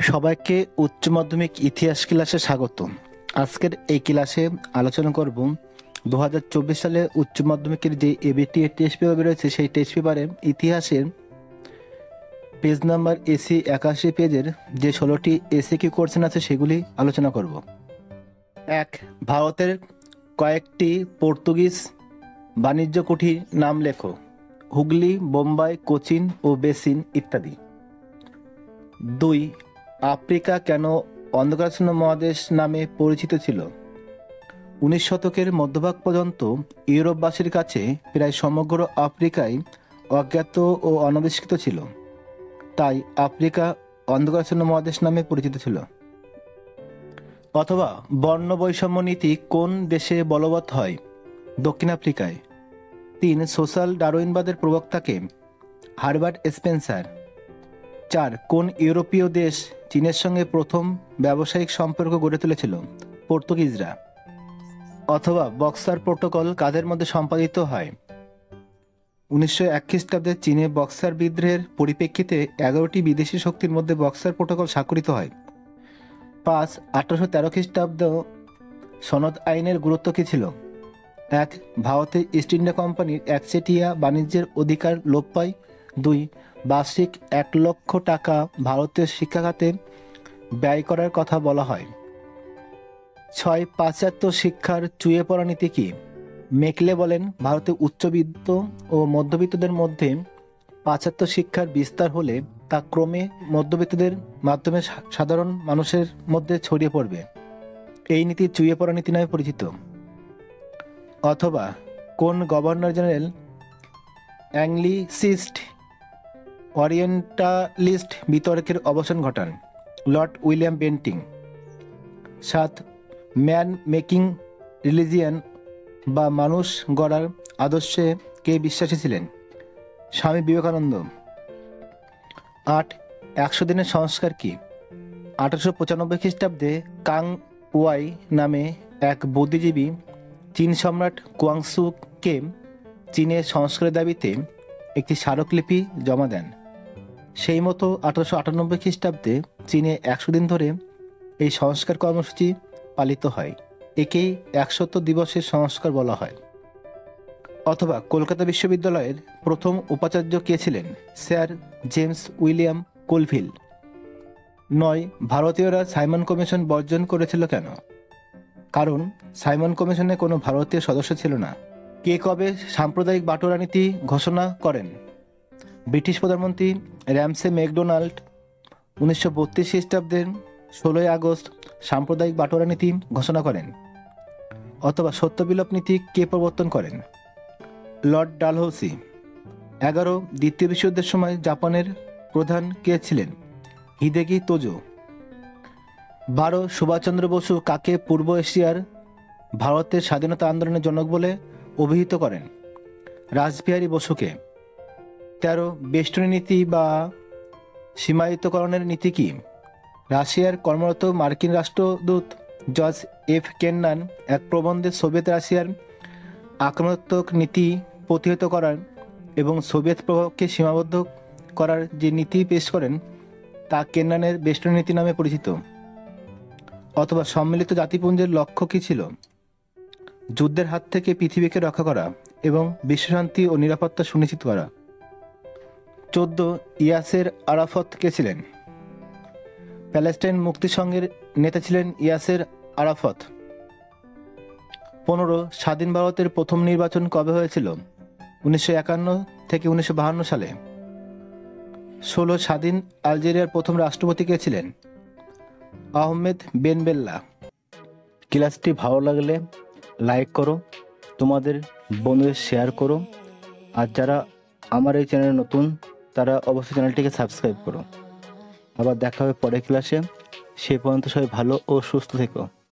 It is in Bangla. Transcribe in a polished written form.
সবাইকে উচ্চ মাধ্যমিক ইতিহাস ক্লাসে স্বাগত। আজকের এই ক্লাসে আলোচনা করব 2024 সালে উচ্চ মাধ্যমিকের যে এবিটি টেস্ট পেপার বেরোচ্ছে সেই টেস্ট পেপারে ইতিহাসের পেজ নাম্বার এসি 81 পেজের যে 16টি এসিকিউ কোশ্চেন আছে সেগুলি আলোচনা করব। 1. ভারতের কয়েকটি পর্তুগিজ বাণিজ্য কুঠির নাম লেখো। হুগলি, বোম্বাই, কোচিন ও বেসিন ইত্যাদি। 2. আফ্রিকা কেন অন্ধকারাচ্ছন্ন মহাদেশ নামে পরিচিত ছিল? 19 শতকের মধ্যভাগ পর্যন্ত ইউরোপবাসীর কাছে প্রায় সমগ্র আফ্রিকায় অজ্ঞাত ও অনাবিষ্কৃত ছিল, তাই আফ্রিকা অন্ধকারাচ্ছন্ন মহাদেশ নামে পরিচিত ছিল। অথবা বর্ণ বৈষম্য নীতি কোন দেশে বলবৎ হয়? দক্ষিণ আফ্রিকায়। 3. সোশ্যাল ডারউইনবাদের প্রবক্তাকে? Herbert Spencer. 4. কোন ইউরোপীয় দেশ চীনের সঙ্গে প্রথম ব্যবসায়িক সম্পর্ক গড়ে তুলেছিল? পর্তুগিজরা। অথবা বক্সার প্রোটোকল কাদের মধ্যে সম্পাদিত হয়? 1901 খ্রিস্টাব্দে চীনে বক্সার বিদ্রোহের পরিপ্রেক্ষিতে 11টি বিদেশি শক্তির মধ্যে বক্সার প্রোটোকল স্বাক্ষরিত হয়। 5. 1813 খ্রিস্টাব্দ সনদ আইনের গুরুত্ব কী ছিল? 1. ভারতে ইস্ট ইন্ডিয়া কোম্পানির একচেটিয়া বাণিজ্যের অধিকার লোপ পায়। 2. বার্ষিক 1 লক্ষ টাকা ভারতীয় শিক্ষাখাতে ব্যয় করার কথা বলা হয়। 6. পাশ্চাত্য শিক্ষার চুয়ে পড়া নীতি কি? মেকলে বলেন, ভারতে উচ্চবিত্ত ও মধ্যবিত্তদের মধ্যে পাশ্চাত্য শিক্ষার বিস্তার হলে তা ক্রমে মধ্যবিত্তদের মাধ্যমে সাধারণ মানুষের মধ্যে ছড়িয়ে পড়বে। এই নীতি চুয়ে পড়া নীতি নামে পরিচিত। অথবা কোন গভর্নর জেনারেল অ্যাংলিসিস্ট ওরিয়েন্টালিস্ট বিতর্কের অবসান ঘটান? Lord William Bentinck. 7. Man making religion বা মানুষ গড়ার আদর্শে কে বিশ্বাসী ছিলেন? স্বামী বিবেকানন্দ। 8. 100 দিনের সংস্কার কি? 1895 খ্রিস্টাব্দে কাং ওয়াই নামে এক বুদ্ধিজীবী চীন সম্রাট কুয়াংসুকে চীনের সংস্কারের দাবিতে একটি স্মারকলিপি জমা দেন। সেই মতো 1898 খ্রিস্টাব্দে চীনে 100 দিন ধরে এই সংস্কার কর্মসূচি পালিত হয়। একেই 100 দিবসের সংস্কার বলা হয়। অথবা কলকাতা বিশ্ববিদ্যালয়ের প্রথম উপাচার্য কে ছিলেন? Sir James William Colvile. 9. ভারতীয়রা সাইমন কমিশন বর্জন করেছিল কেন? কারণ সাইমন কমিশনে কোনো ভারতীয় সদস্য ছিল না। কে কবে সাম্প্রদায়িক বাটোয়ারা নীতি ঘোষণা করেন? ব্রিটিশ প্রধানমন্ত্রী র্যামসে ম্যাকডোনাল্ড 1932 খ্রিস্টাব্দের 16 আগস্ট সাম্প্রদায়িক বাটোয়ারা নীতি ঘোষণা করেন। অথবা সত্যবিলোপ নীতি কে প্রবর্তন করেন? লর্ড ডালহৌসি। 11. দ্বিতীয় বিশ্বযুদ্ধের সময় জাপানের প্রধান কে ছিলেন? হিদেকি তোজো। 12. সুভাষচন্দ্র বসু কাকে পূর্ব এশিয়ার ভারতের স্বাধীনতা আন্দোলনের জনক বলে অভিহিত করেন? রাসবিহারী বসুকে। 13. বেষ্টনী নীতি বা সীমায়িতকরণের নীতি কি? রাশিয়ার কর্মরত মার্কিন রাষ্ট্রদূত জর্জ এফ কেন্নান এক প্রবন্ধে সোভিয়েত রাশিয়ার আক্রমণাত্মক নীতি প্রতিহত করার এবং সোভিয়েত প্রভাবকে সীমাবদ্ধ করার যে নীতি পেশ করেন তা কেন্নানের বেষ্টনী নীতি নামে পরিচিত। অথবা সম্মিলিত জাতিপুঞ্জের লক্ষ্য কী ছিল? যুদ্ধের হাত থেকে পৃথিবীকে রক্ষা করা এবং বিশ্বশান্তি ও নিরাপত্তা সুনিশ্চিত করা। 14. ইয়াসের আরাফত কে ছিলেন? প্যালেস্টাইন মুক্তি সংঘের নেতা ছিলেন ইয়াসের আরাফত। 15. স্বাধীন ভারতের প্রথম নির্বাচন কবে হয়েছিল? 1951 থেকে 1952 সালে। 16. স্বাধীন আলজেরিয়ার প্রথম রাষ্ট্রপতি কে ছিলেন? আহমেদ বেন বেল্লা। ক্লাসটি ভালো লাগলে লাইক করো, তোমাদের বন্ধুদের শেয়ার করো, আর যারা আমার এই চ্যানেলে নতুন তারা অবশ্যই চ্যানেলটিকে সাবস্ক্রাইব করো। আবার দেখা হবে পরের ক্লাসে। সে পর্যন্ত সবাই ভালো ও সুস্থ থেকো।